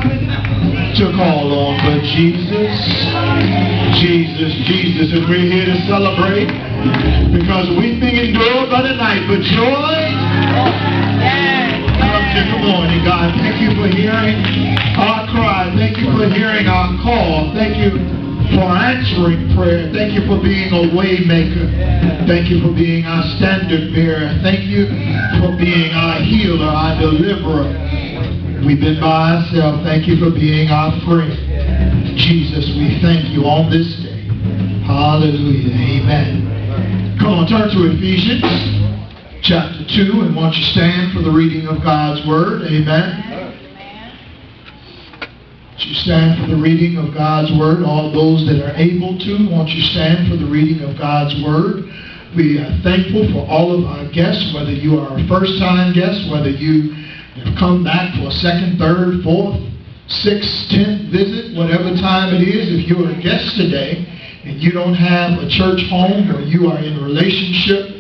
to call on but Jesus, Jesus, Jesus. And we're here to celebrate because weeping endure but a night, but joy comes in the morning. God, thank you for hearing our cry. Thank you for hearing our call. Thank you for answering prayer. Thank you for being a way maker. Thank you for being our standard bearer. Thank you for being our healer, our deliverer. We've been by ourselves. Thank you for being our friend. Jesus, we thank you on this day. Hallelujah. Amen. Come on, turn to Ephesians chapter 2, and won't you stand for the reading of God's word. Amen. Won't you stand for the reading of God's word? All those that are able to, won't you stand for the reading of God's word? We are thankful for all of our guests, whether you are a first-time guest, whether you have come back for a second, third, fourth, sixth, 10th visit, whatever time it is. If you're a guest today and you don't have a church home, or you are in a relationship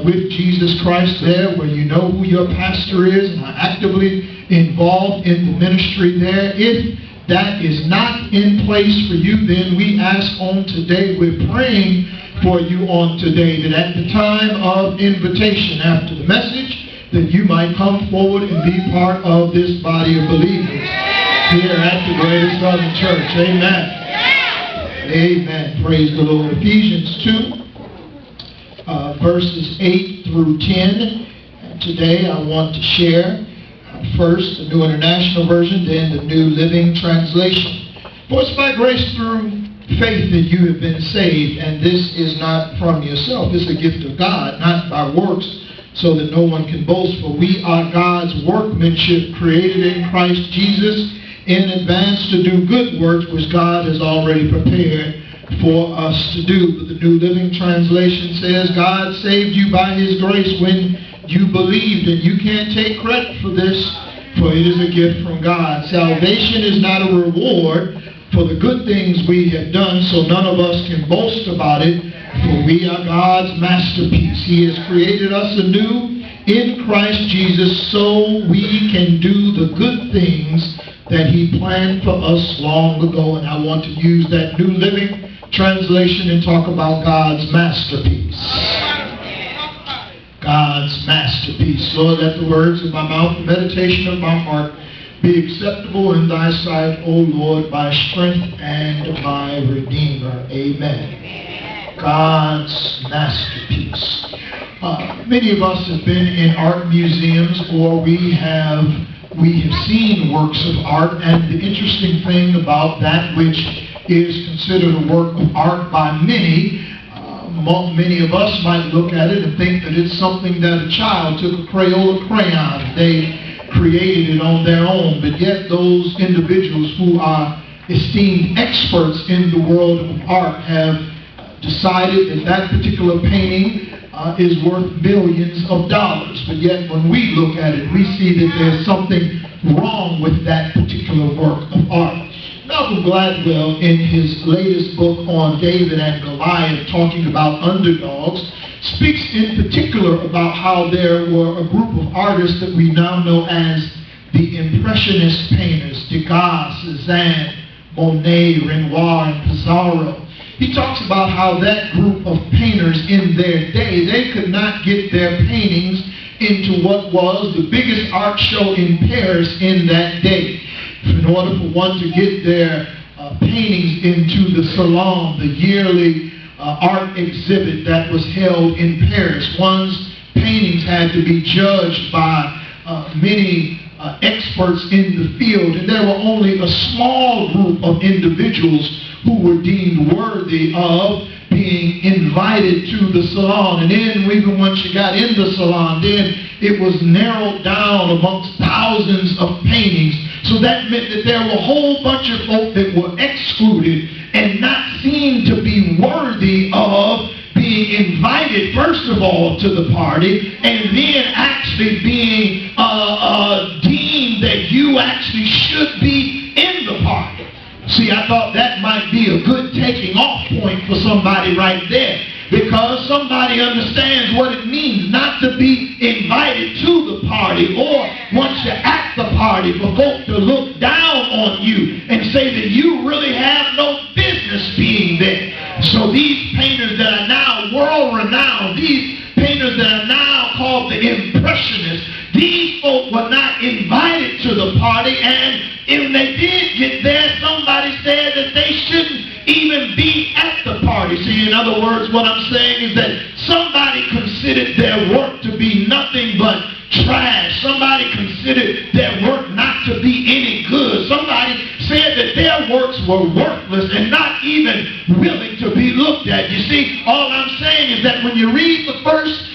with Jesus Christ there, where you know who your pastor is and are actively involved in the ministry there, if that is not in place for you, then we ask on today, we're praying for you on today, that at the time of invitation after the message, that you might come forward and be part of this body of believers here at the Greater Southern Church. Amen. Amen. Praise the Lord. Ephesians 2, verses 8 through 10. And today I want to share first the New International Version, then the New Living Translation. For it's by grace through faith that you have been saved, and this is not from yourself. It's a gift of God, not by works, so that no one can boast. For we are God's workmanship, created in Christ Jesus in advance to do good works which God has already prepared for us to do. But the New Living Translation says, God saved you by his grace when you believed, and you can't take credit for this, for it is a gift from God. Salvation is not a reward for the good things we have done, so none of us can boast about it, for we are God's masterpiece. He has created us anew in Christ Jesus so we can do the good things that he planned for us long ago. And I want to use that New Living Translation and talk about God's masterpiece. God's masterpiece. Lord, let the words of my mouth and meditation of my heart be acceptable in thy sight, O Lord, my strength and my Redeemer. Amen. God's masterpiece. Many of us have been in art museums, or we have seen works of art, and the interesting thing about that which is considered a work of art by many of us might look at it and think that it's something that a child took a Crayola crayon. They created it on their own, but yet those individuals who are esteemed experts in the world of art have decided that that particular painting is worth millions of dollars. But yet when we look at it, we see that there's something wrong with that particular work of art. Malcolm Gladwell, in his latest book on David and Goliath, talking about underdogs, speaks in particular about how there were a group of artists that we now know as the Impressionist painters, Degas, Cézanne, Monet, Renoir, and Pissarro. He talks about how that group of painters in their day, they could not get their paintings into what was the biggest art show in Paris in that day. In order for one to get their paintings into the Salon, the yearly art exhibit that was held in Paris, one's paintings had to be judged by many experts in the field, and there were only a small group of individuals who were deemed worthy of being invited to the salon. And then even once you got in the salon, then it was narrowed down amongst thousands of paintings. So that meant that there were a whole bunch of folk that were excluded and not seen to be worthy of being invited, first of all, to the party, and then actually being deemed that you actually should be in the party. See, I thought that might be a good taking off point for somebody right there. because somebody understands what it means not to be invited to the party, or once you're at the party for folk to look down on you and say that you really have no business being there. So these painters that are now world-renowned, these painters that are now called the Impressionists, these folk were not invited to the party, and if they did get there, somebody said that they shouldn't even be at the party. See, in other words, what I'm saying is that somebody considered their work to be nothing but trash. Somebody considered their work not to be any good. Somebody said that their works were worthless and not even willing to be looked at. You see, all I'm saying is that when you read the first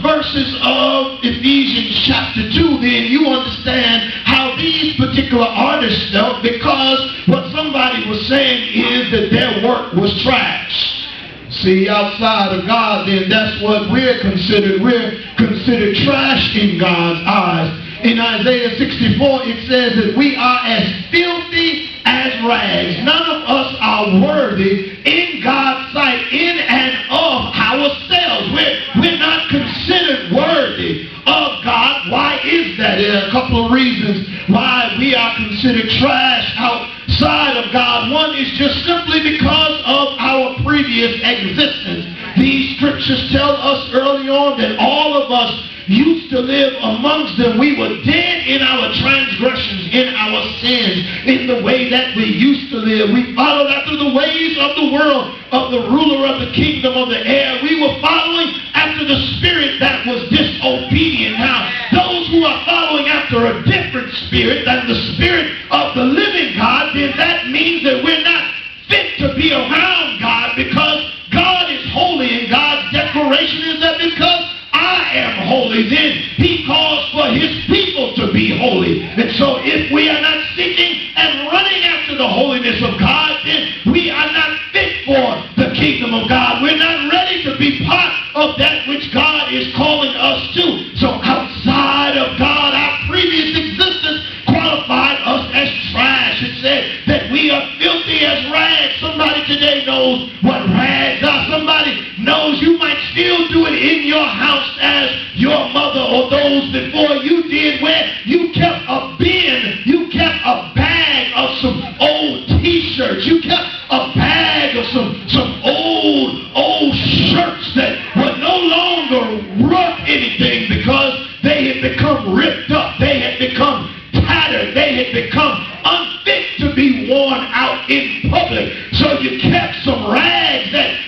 verses of Ephesians chapter 2, then you understand how these particular artists felt, because what somebody was saying is that their work was trash. See, outside of God, then that's what we're considered. We're considered trash in God's eyes. In Isaiah 64, it says that we are as filthy as rags. None of us are worthy in God's sight, in and of ourselves. We're not considered worthy of God. Why is that? There are a couple of reasons why we are considered trash outside of God. One is just simply because of our previous existence. These scriptures tell us early on that all of us used to live amongst them. We were dead in our transgressions, in our sins, in the way that we used to live. We followed after the ways of the world, of the ruler of the kingdom of the air. We were following after the spirit that was disobedient. Now, those who are following after a different spirit than the spirit of the living God, then that means that we're not fit to be around God, because God is holy, and God's declaration is that because I am holy, then he calls for his people to be holy. And so if we are not seeking and running after the holiness of God, then we are not fit for the kingdom of God. We're not ready to be part of that which God is calling us to. So outside of God, our previous existence qualified us as trash. It said that we are filthy as rags. Somebody today knows what rags are. Somebody knows you might still do it in your house as your mother or those before you did, where you kept a bin, you kept a bag of some old t-shirts, you kept a bag of some old shirts that were no longer worth anything because they had become ripped up, they had become tattered, they had become unfit to be worn out in public. So you kept some rags that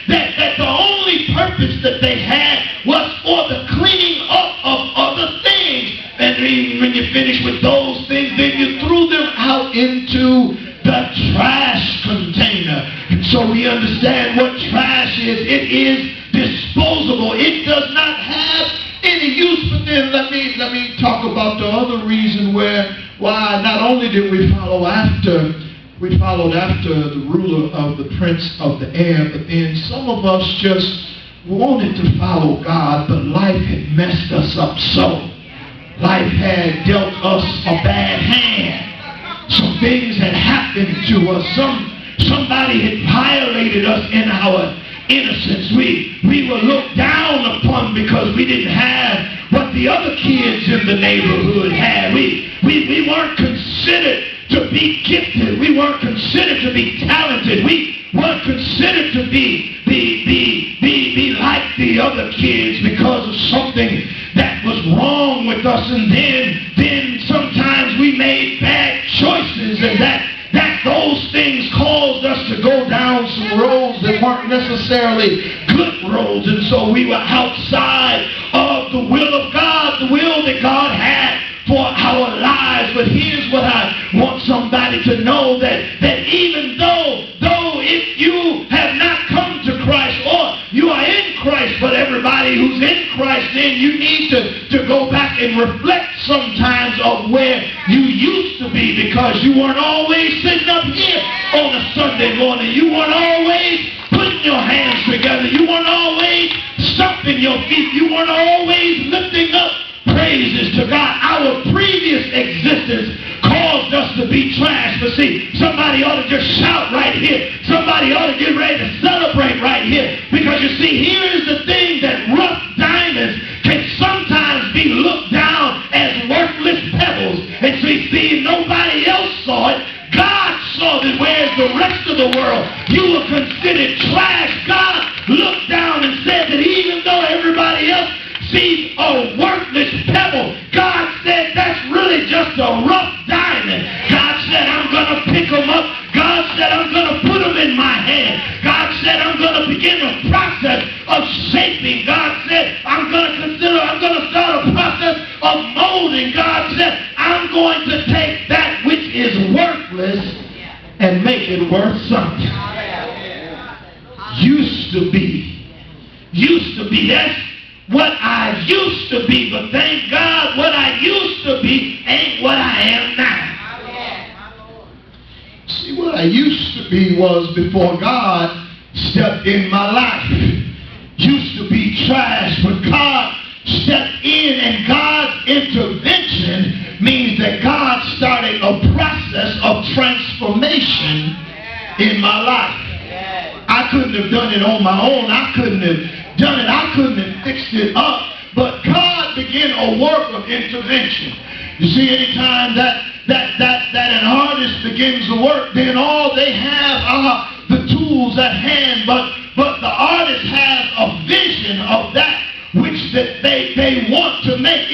the only purpose that they had was for the cleaning up of other things. And when you finish with those things, then you threw them out into the trash container. And so we understand what trash is. It is disposable. It does not have any use. But then let me talk about the other reason why not only did we followed after the ruler of the prince of the air, but then some of us just wanted to follow God, but life had messed us up so. Life had dealt us a bad hand. Some things had happened to us. Somebody had violated us in our innocence. We were looked down upon because we didn't have what the other kids in the neighborhood had. We weren't considered to be gifted. We weren't considered to be talented. We weren't considered to be like the other kids because of something that was wrong with us. And then sometimes we made bad choices, and that those things caused us to go down some roads that weren't necessarily good roads. And so we were outside of the will of God, the will that God had for our lives. But here's what I want somebody to know, that even though if you have not come to Christ, or you are in Christ, but everybody who's in Christ, then you need to go back and reflect sometimes of where you used to be, because you weren't always sitting up here on a Sunday morning. You weren't always putting your hands together. You weren't always stomping your feet. You weren't always lifting up praises to God. Our previous existence caused us to be trash. But see, somebody ought to just shout right here. Somebody ought to get ready to celebrate right here. Because you see, here is the thing, that rough diamonds can sometimes be looked down as worthless pebbles. And so you see, nobody else saw it. God saw that, whereas the rest of the world, you were considered trash. God looked down and said that even though everybody else sees a worthless pebble, God said that's really just a rough diamond. God said, I'm going to pick them up. God said, I'm going to put them in my hand. God said, I'm going to begin a process of shaping. God said, I'm going to start a process of molding. God said, I'm going to take that which is worthless and make it worth something. Used to be. That's what I used to be. But thank God, what I used to be ain't what I am now. See, what I used to be was before God stepped in my life. Used to be trash, but God stepped in, and God's intervention means that God started a process of transformation in my life. I couldn't have done it on my own. I couldn't have done it. I couldn't have fixed it up. But God began a work of intervention. You see, anytime that an artist begins to work, then all they have are the tools at hand. But the artist has a vision of that which that they want to make.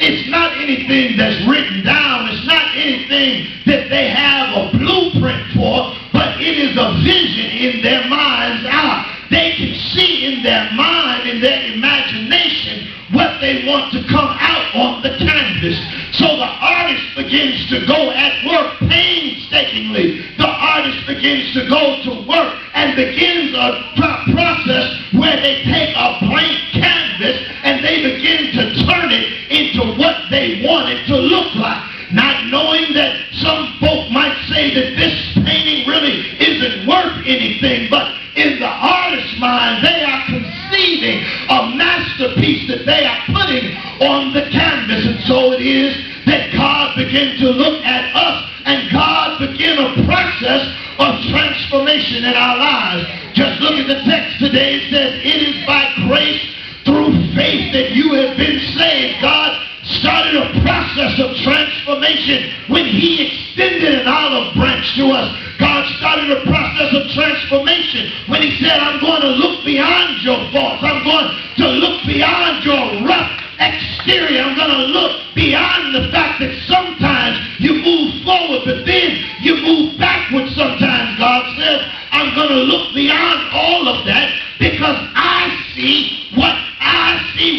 It's not anything that's written down. It's not anything that they have a blueprint for, but it is a vision in their mind's eye. They can see in their mind, in their imagination, what they want to come out on the canvas. So the artist begins to go at work painstakingly. The artist begins to go to work and begins a process where they take a blank canvas and they begin to turn it into what they want it to look like. Not knowing that some folk might say that this painting really isn't worth anything, but in the artist's mind, they are conceiving a masterpiece that they are putting on the canvas. And so it is that God began to look at us, and God began a process of transformation in our lives. Just look at the text today. It says, it is by grace through faith that you have been saved. God started a process of transformation when he extended an olive branch to us. God started a process of transformation when he said, I'm going to look beyond your faults. I'm going to look beyond your rough exterior. I'm going to look beyond the fact that sometimes you move forward, but then you move backward sometimes. God says, I'm going to look beyond all of that, because I see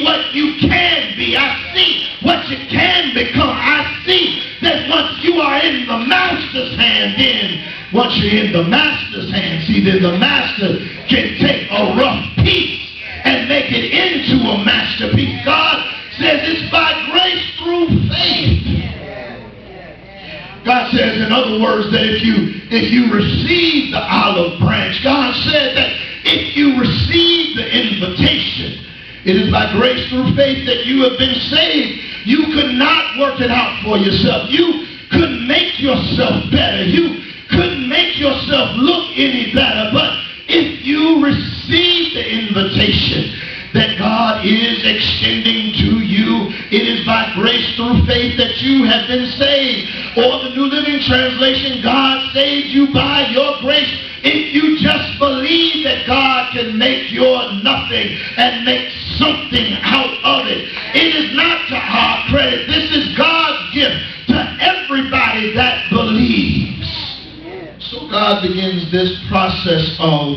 what you can be. I see what you can become. I see that once you are in the master's hand, then once you're in the master's hand, see that the master can take a rough piece and make it into a masterpiece. God says it's by grace through faith. God says, in other words, that if you receive the olive branch, God said that if you receive the invitation, it is by grace through faith that you have been saved. You could not work it out for yourself. You couldn't make yourself better. You couldn't make yourself look any better. But if you receive the invitation that God is extending to you, it is by grace through faith that you have been saved. Or the New Living Translation, God saved you by your grace. If you just believe that God can make your nothing and make something out of it. It is not to our credit. This is God's gift to everybody that believes. So God begins this process of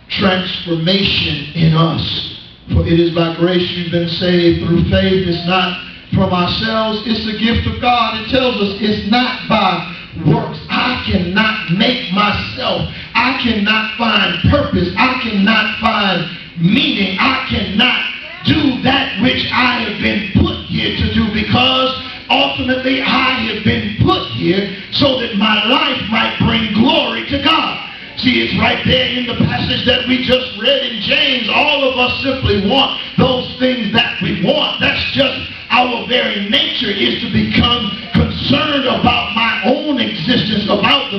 transformation in us. For it is by grace you've been saved through faith. It's not from ourselves. It's the gift of God. It tells us it's not by works. I cannot make myself. I cannot find purpose. I cannot find meaning. I cannot do that which I have been put here to do, because ultimately I have been put here so that my life might bring glory to God. See, it's right there in the passage that we just read in James. All of us simply want those things that we want. That's just our very nature, is to become concerned about my own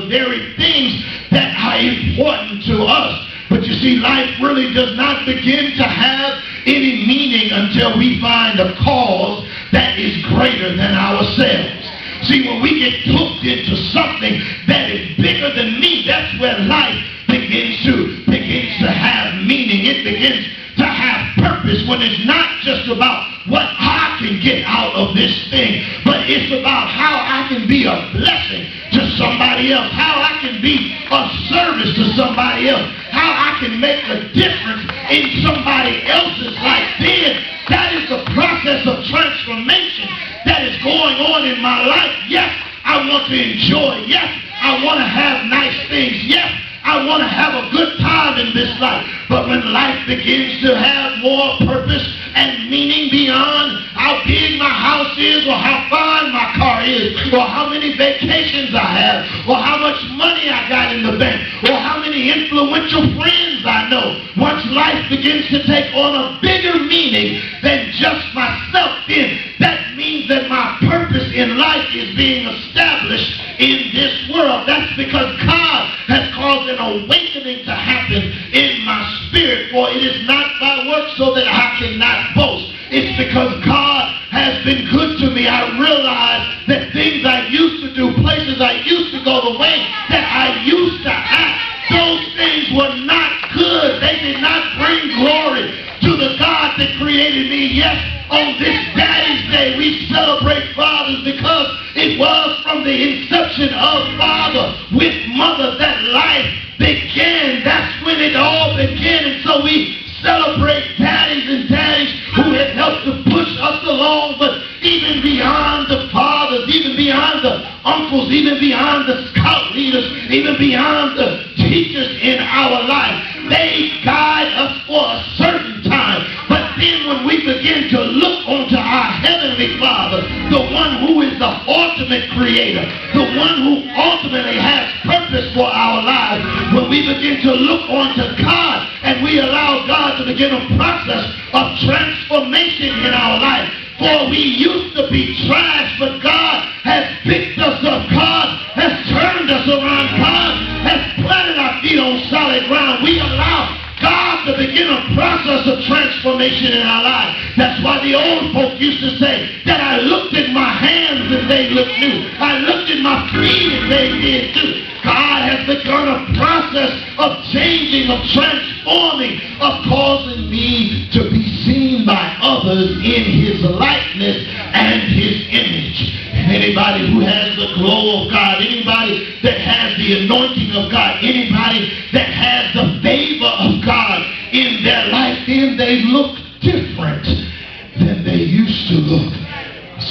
the very things that are important to us. But you see, life really does not begin to have any meaning until we find a cause that is greater than ourselves. See, when we get hooked into something that is bigger than me, that's where life begins to have meaning. It begins to have purpose, when it's not just about what I can get out of this thing, but it's about how I can be a blessing to somebody else, how I can be of service to somebody else, how I can make a difference in somebody else's life. Then that is the process of transformation that is going on in my life. Yes, I want to enjoy. Yes, I want to have nice things. Yes, I want to have a good time in this life. But when life begins to have more purpose and meaning beyond how big my house is, or how fine my car is, or how many vacations I have, or how much money I got in the bank, or how many influential friends I know, once life begins to take on a bigger meaning than just myself, then that means that my purpose in life is being established in this world. That's because God has caused an awakening to happen in my spirit. For it is not by works so that I cannot boast. It's because God has been good to me. I realize that things I used to do, places I used to go, the way that I used to act, those things were not good. They did not bring glory to the God that created me. Yes, on this Daddy's Day, we celebrate fathers because it was from the inception of father with mother that life began. That's when it all began. And so we celebrate daddies and daddies who have helped to push us along. But even beyond the fathers, even beyond the uncles, even beyond the scout leaders, even beyond the teachers in our life, they guide us for a certain time. But then when we begin to look onto our Heavenly Father, the one who is the ultimate creator, the one who ultimately has purpose for our lives, when we begin to look onto God and we allow God to begin a process of transformation in our life. For we used to be trash, but God has picked us up. God has turned us around. God has planted our feet on solid ground. We allow God to begin a process of transformation in our lives. That's why the old folk used to say that I looked at my hands and they looked new. I looked at my feet and they did too. God has begun a process of changing, of transforming, of causing me to be seen by others in His likeness and His image. And anybody who has the glow of God, anybody that has the anointing of God, anybody that has the favor of God in their life, then they look different than they used to look.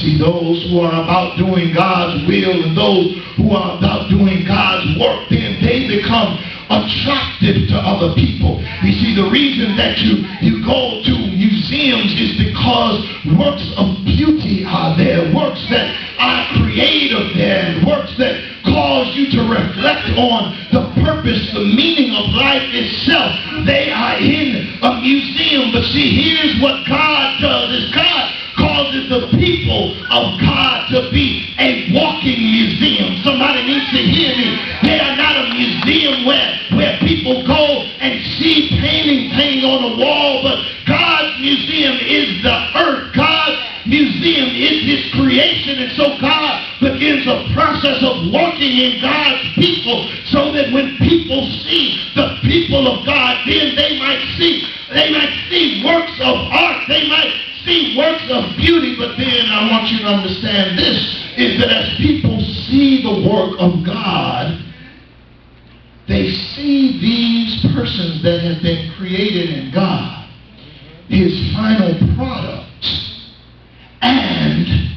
See, those who are about doing God's will and those who are about doing God's work, then they become attractive to other people. You see, the reason that you go to museums is because works of beauty are there, works that are creative there, and works that cause you to reflect on the purpose, the meaning of life itself. They are in a museum. But see, here's what God does, is God causes the people of God to be a walking museum. Somebody needs to hear me. They are not a museum where people go and see paintings hanging on the wall, but God's museum is the earth. God's museum is His creation. And so God begins a process of working in God's people so that when people see the people of God, then they might see works of art. They might see works of beauty. But then I want you to understand this, is that as people see the work of God, they see these persons that have been created in God, His final product, and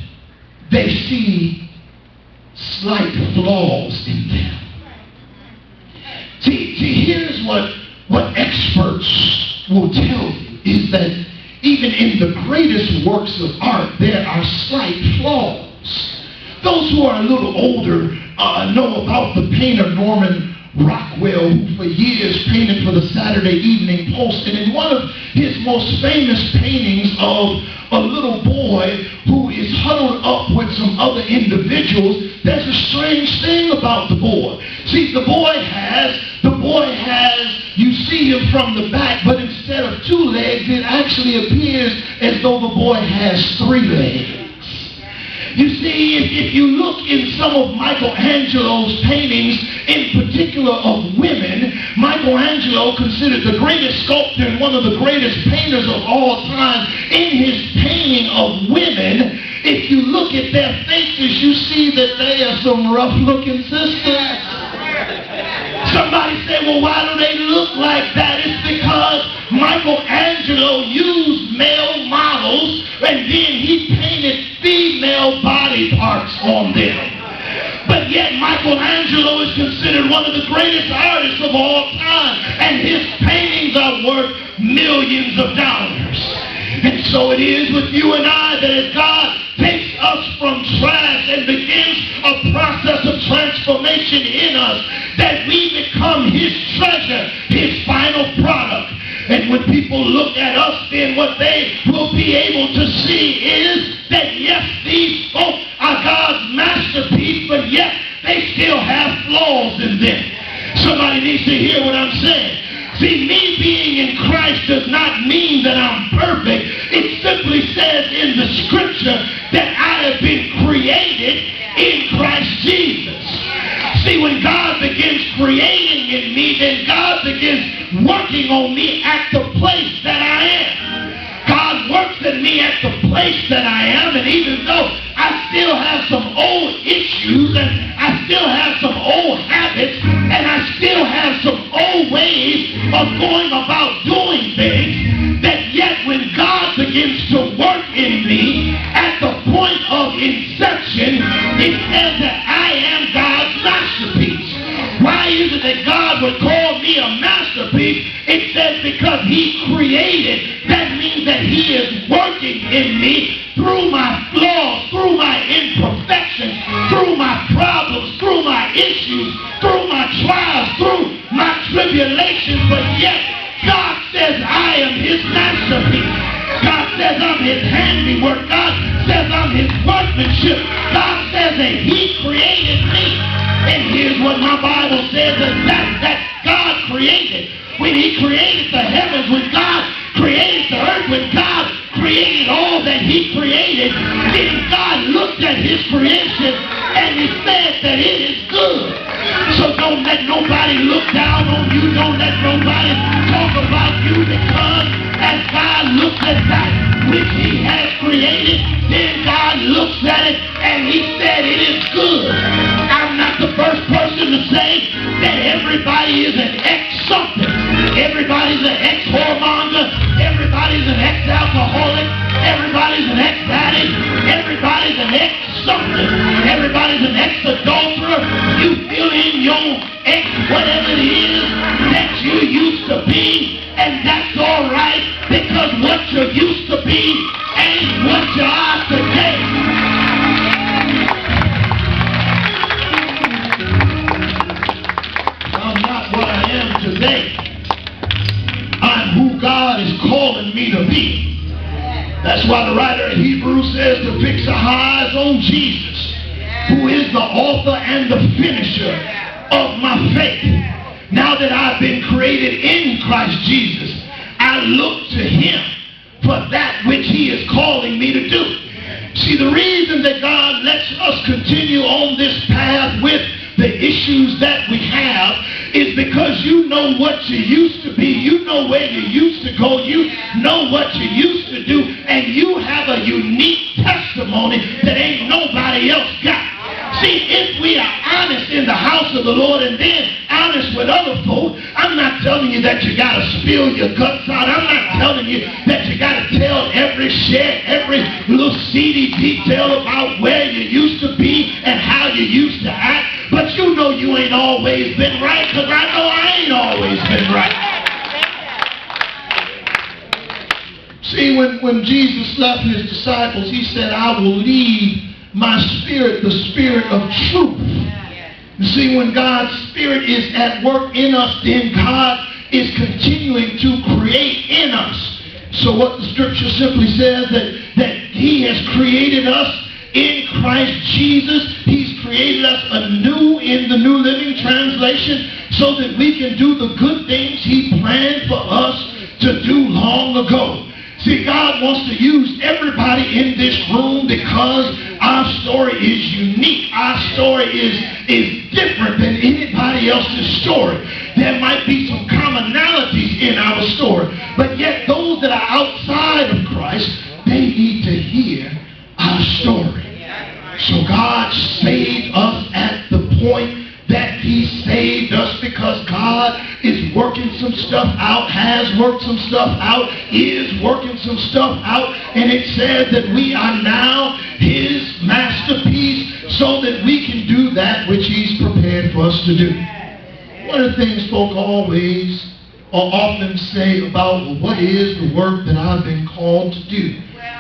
they see slight flaws in them. See, here's what experts will tell you, is that even in the greatest works of art, there are slight flaws. Those who are a little older know about the painter Norman Rockwell, who for years painted for the Saturday Evening Post. And in one of his most famous paintings of a little boy who is huddled up with some other individuals, there's a strange thing about the boy. See, the boy has, you see him from the back, but instead of 2 legs, it actually appears as though the boy has 3 legs. You see, if you look in some of Michelangelo's paintings, in particular of women, Michelangelo, considered the greatest sculptor and one of the greatest painters of all time, in his painting of women, if you look at their faces, you see that they are some rough-looking sisters. Somebody say, well, why do they look like that? It's because Michelangelo used male models and then he painted female body parts on them. But yet Michelangelo is considered one of the greatest artists of all time, and his paintings are worth millions of dollars. And so it is with you and I, that as God takes us from trash and begins a process of transformation in us, that we become his treasure, his final product. And when people look at us, then what they will be able to see is that yes, these folk are God's masterpiece, but yet they still have flaws in them. Somebody needs to hear what I'm saying. See, me being in Christ does not mean that I'm perfect. It simply says in the scripture that I have been created in Christ Jesus. See, when God begins creating in me, then God begins working on me at the place that I am. God works in me at the place that I am, and even though I still have some old issues, and I still have some old habits, and I still have some old ways of going about doing things, that yet when God begins to work in me at the point of inception, it says that I am God's masterpiece. Why is it that God would call me a masterpiece? It says because he created. That means that he is working in me through my flaws, through my imperfections, through my problems, through my issues, through my trials, through my tribulations. But yet God says I am his masterpiece. God says I'm his handiwork. God says I'm his workmanship. God says that he created me. And here's what my Bible says, that God created. When he created the heavens, when God created the earth, when God created all that he created, then God looked at his creation and he said that it is good. So don't let nobody look down on you. Don't let nobody talk about you, because as God looks at that which he has created, then God looks at it and he said it is good. I'm not the first person to say that everybody is an ex-something. Everybody's an ex-whoremonger. Everybody's an ex-alcoholic. Everybody's an ex-addict. Everybody's an ex-something. Everybody's an ex-adulterer. You fill in your ex, whatever it is that you used to be, and that's all right, because what you used to be ain't what you are today. I'm not what I am today. I'm who God is calling me to be. That's why the writer of Hebrews says to fix our eyes on Jesus, who is the author and the finisher of my faith. Now that I've been created in Christ Jesus, I look to him for that which he is calling me to do. See, the reason that God lets us continue on this path with the issues that we have is because you know what you used to be, you know where you used to go, you know what you used to do, and you have a unique testimony that ain't nobody else got. See, if we are honest in the house of the Lord and then honest with other folk, I'm not telling you that you got to spill your guts out. I'm not telling you that you got to tell share every little seedy detail about where you used to be and how you used to act. But you know you ain't always been right, because I know I ain't always been right. See, when Jesus left his disciples, he said, I will leave my spirit, the spirit of truth. You see, when God's spirit is at work in us, then God is continuing to create in us. So what the scripture simply says, that he has created us in Christ Jesus. He's created us anew in the New Living Translation. salvation so that we can do the good things he planned for us to do long ago. See, God wants to use everybody in this room because our story is unique. Our story is different than anybody else's story. There might be some commonalities in our story, but yet those that are outside of Christ, they need to hear our story. So God saved us at the point that he saved us because God is working some stuff out, has worked some stuff out, is working some stuff out, and it says that we are now his masterpiece so that we can do that which he's prepared for us to do. One of the things folk always or often say about, well, what is the work that I've been called to do?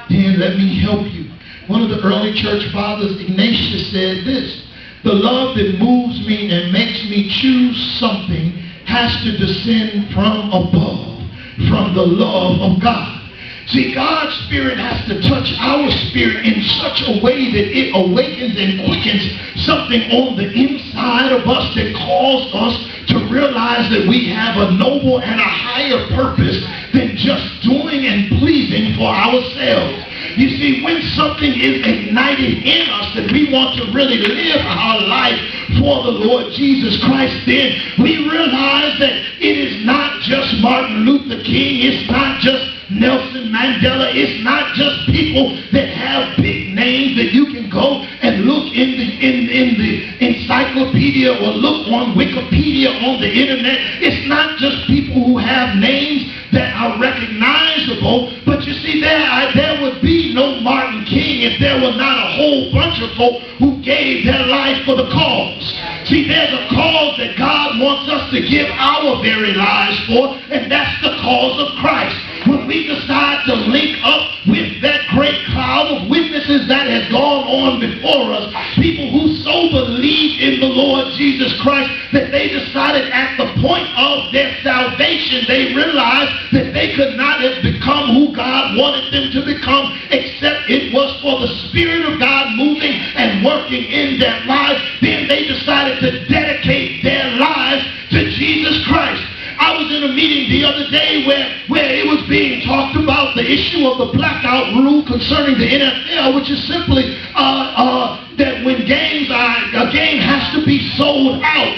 Then let me help you. One of the early church fathers, Ignatius, said this: the love that moves me and makes me choose something has to descend from above, from the love of God. See, God's Spirit has to touch our spirit in such a way that it awakens and quickens something on the inside of us that calls us to realize that we have a noble and a higher purpose than just doing and pleasing for ourselves. You see, when something is ignited in us that we want to really live our life for the Lord Jesus Christ, then we realize that it is not just Martin Luther King, it's not just Nelson Mandela, it's not just people that have big names that you can go and look in the encyclopedia or look on Wikipedia on the internet. It's not just people who have names that are recognizable, but you see, there would be no Martin King if there were not a whole bunch of folk who gave their life for the cause. See, there's a cause that God wants us to give our very lives for, and that's the cause of Christ. When we decide to link up with that great cloud of witnesses that has gone on before us, people who so believe in the Lord Jesus Christ that they decided at the point of their salvation, they realized that they could not have become who God wanted them to become except it was for the Spirit of God moving and working in their lives. Then they decided to dedicate their lives to Jesus Christ. I was in a meeting the other day where it was being talked about the issue of the blackout rule concerning the NFL, which is simply that when a game has to be sold out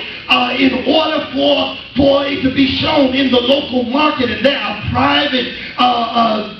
in order for it to be shown in the local market, and there are private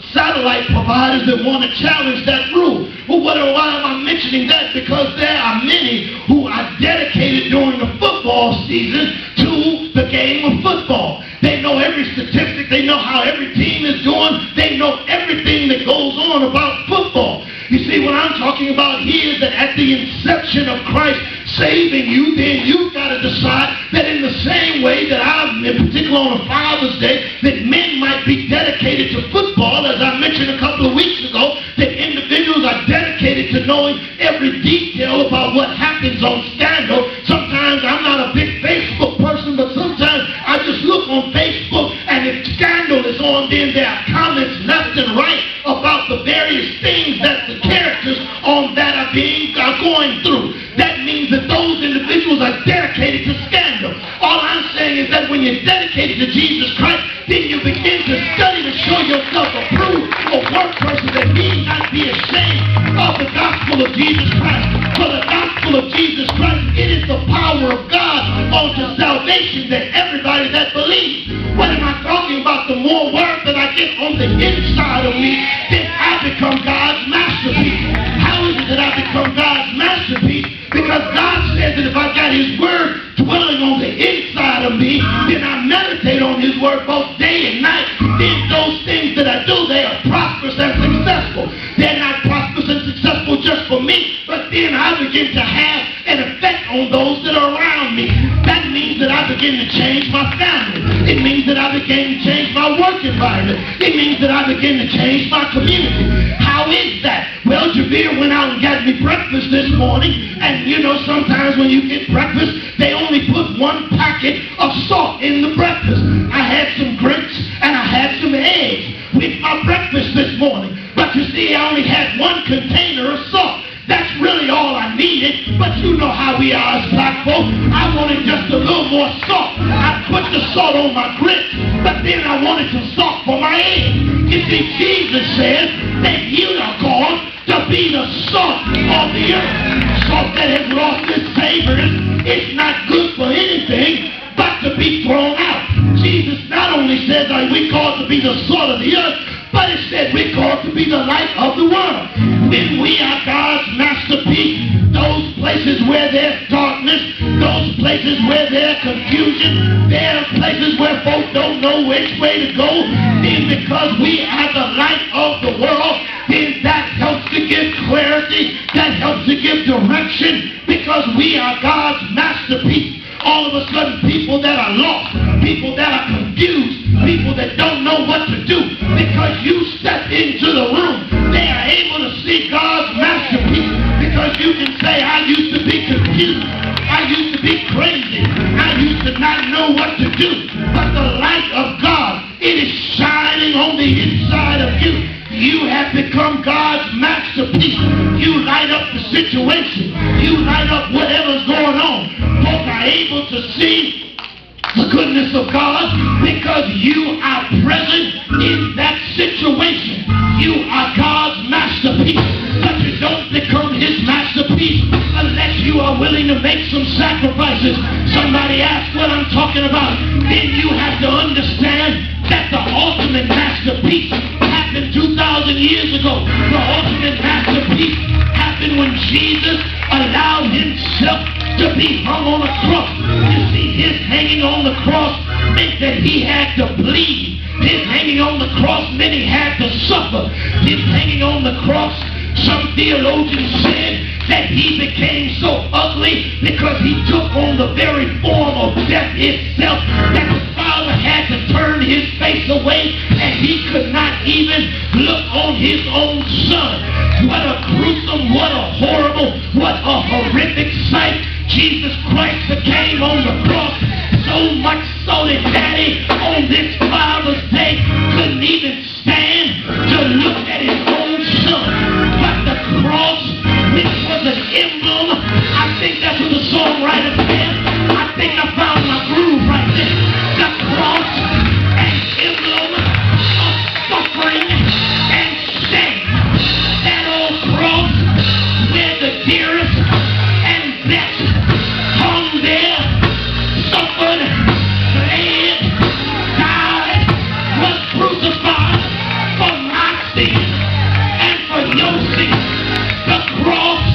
satellite providers that want to challenge that rule. Well, why am I mentioning that? Because there are many who are dedicated during the football season to the game of football. They know every statistic. They know how every team is doing. They know everything that goes on about football. You see, what I'm talking about here is that at the inception of Christ saving you, then you've got to decide that in the same way that in particular on a Father's Day, that men might be dedicated to football, as I mentioned a couple of weeks ago, that individuals are dedicated to knowing every detail about what happens on Scandal. Sometimes I'm not a big Facebook person, but sometimes I just look on Facebook, and if Scandal is on, then there are comments left and right about the various things that the characters on that are going through. That means that those individuals are dedicated to Scandal. All I'm saying is that when you're dedicated to Jesus Christ, then you begin to study to show yourself approved, a work person that need not be ashamed of the gospel of Jesus Christ. For the gospel of Jesus Christ, it is the power of God unto salvation that everybody that believes. What am I talking about? The more word that I get on the inside of me, then I become God's masterpiece. How is it that I become God's masterpiece? Because God says that if I got his word dwelling on the inside of me, then I meditate on his word both day and night. Then those things that I do, they are prosperous and successful. They're not prosperous and successful just for me, but then I begin to have an effect on those that are around me. That means that I begin to change my family. It means that I begin to change my work environment. It means that I begin to change my community. How is that? Well, Javier went out and got me breakfast this morning, and you know, sometimes when you get breakfast, they only put one packet of salt in the breakfast. I had some grapes and I had some eggs with my breakfast this morning. But you see, I only had one container of salt. That's really all I needed. it, but you know how we are as black folk. I wanted just a little more salt. I put the salt on my grits, but then I wanted some salt for my egg. You see, Jesus says that you are called to be the salt of the earth. Salt that has lost its savor is not good for anything but to be thrown out. Jesus not only says that we're called to be the salt of the earth, but it said we're called to be the light of the world. When we are God's masterpiece, those places where there's darkness, those places where there's confusion, there are places where folks don't know which way to go, and because we are the light of the world, then that helps to give clarity, that helps to give direction, because we are God's masterpiece. All of a sudden, people that are lost, people that are confused, people that don't know what to do, because you step into the room, they are able to see God's masterpiece, because you can say, I used to be confused, I used to be crazy, I used to not know what to do, but the light of God, it is shining on the inside of you. You have become God's masterpiece. You light up the situation. You light up whatever's going on. Folks are able to see the goodness of God because you are present in that situation. You are God's masterpiece. But you don't become his masterpiece unless you are willing to make some sacrifices. Somebody asked what I'm talking about. Then you have to understand that the ultimate masterpiece happened 2,000 years ago. The ultimate masterpiece happened when Jesus allowed himself to be hung on a cross. You see, his hanging on the cross meant that he had to bleed. His hanging on the cross meant he had to suffer. His hanging on the cross, some theologians said that he became so ugly because he took on the very form of death itself, that the Father had to turn his face away and he could not even look on his own son. What a gruesome, what a horrible, what a horrific sight. Jesus Christ became on the cross, so much so that Daddy on this Father's Day couldn't even stand to look at his own son. But the cross, which was an emblem, I think that's what the songwriter said. I think I found my groove right there. The cross, an emblem of suffering and shame. That old cross where the dearest and best hung there, suffered, bled, died, was crucified for my sin and for your sin. The cross,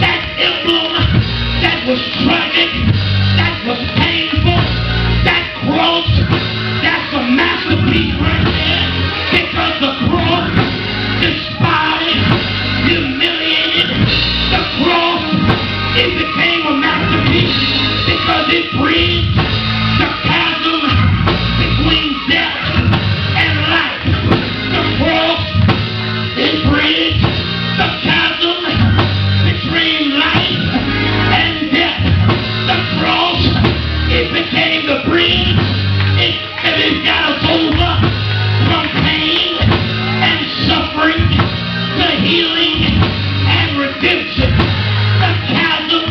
that emblem, that was tragic, that was painful, that cross, that's a masterpiece right there, because the cross despised, humiliated, the cross, it became a masterpiece because it bridged the chasm between death and life. The cross, it bridged the chasm between life and death. The cross, it became the bridge. It got us over from pain and suffering to healing and redemption. The chasm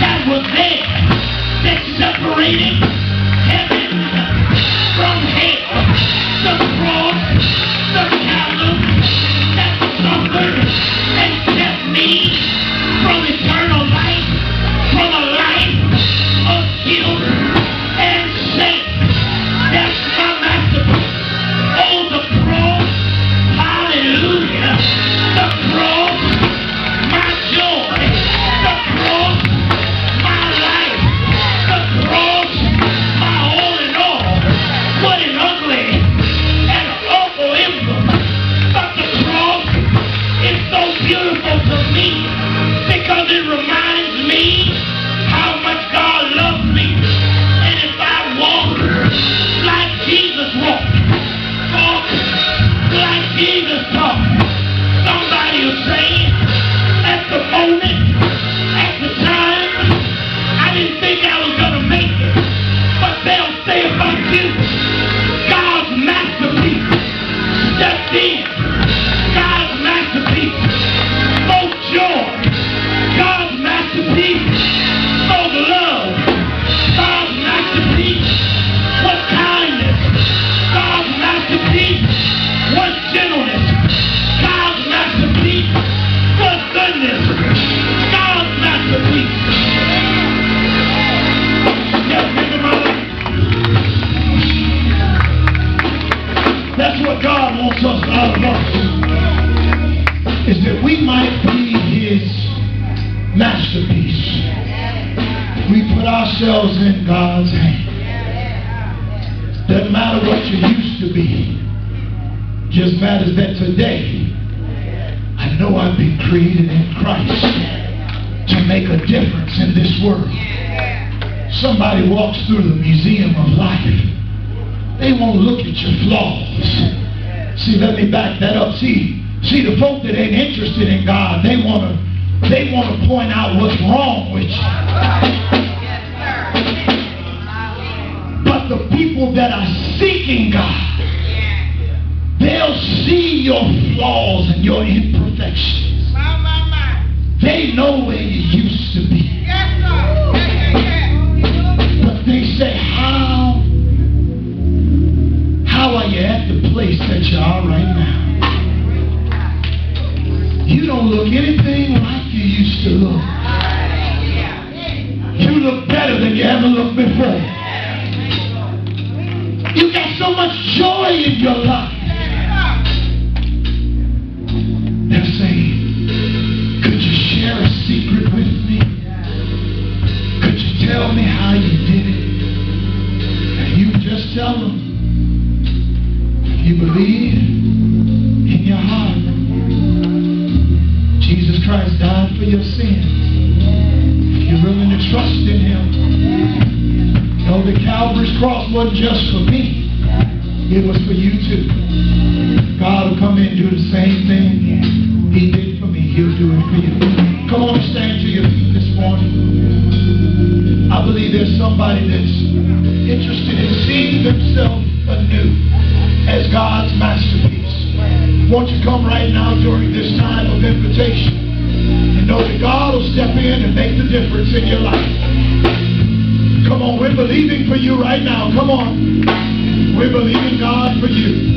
that was there, that separated heaven from hell. The cross, the chasm that suffered and kept me from eternal life, from a life of guilt and sin. That's my masterpiece. Oh, the cross, hallelujah. The cross, my joy. The cross, my life. The cross, out of us is that we might be his masterpiece. We put ourselves in God's hand. Doesn't matter what you used to be. Just matters that today I know I've been created in Christ to make a difference in this world. Somebody walks through the museum of life. They won't look at your flaws. See, let me back that up. See, the folk that ain't interested in God, they want to point out what's wrong with you. But the people that are seeking God, they'll see your flaws and your imperfections. They know where you used to be. But they say, how are you at the place that you are right now? You don't look anything like you used to look. You look better than you ever looked before. You got so much joy in your life. They're saying, could you share a secret with me? Could you tell me how you did it? And you just tell them, you believe in your heart Jesus Christ died for your sins. If you're willing to trust in him, know that Calvary's cross wasn't just for me. It was for you too. God will come in and do the same thing he did for me. He'll do it for you. Come on, stand to your feet this morning. I believe there's somebody that's interested in seeing themselves anew as God's masterpiece. Won't you come right now during this time of invitation and know that God will step in and make the difference in your life. Come on, we're believing for you right now. Come on. We're believing God for you.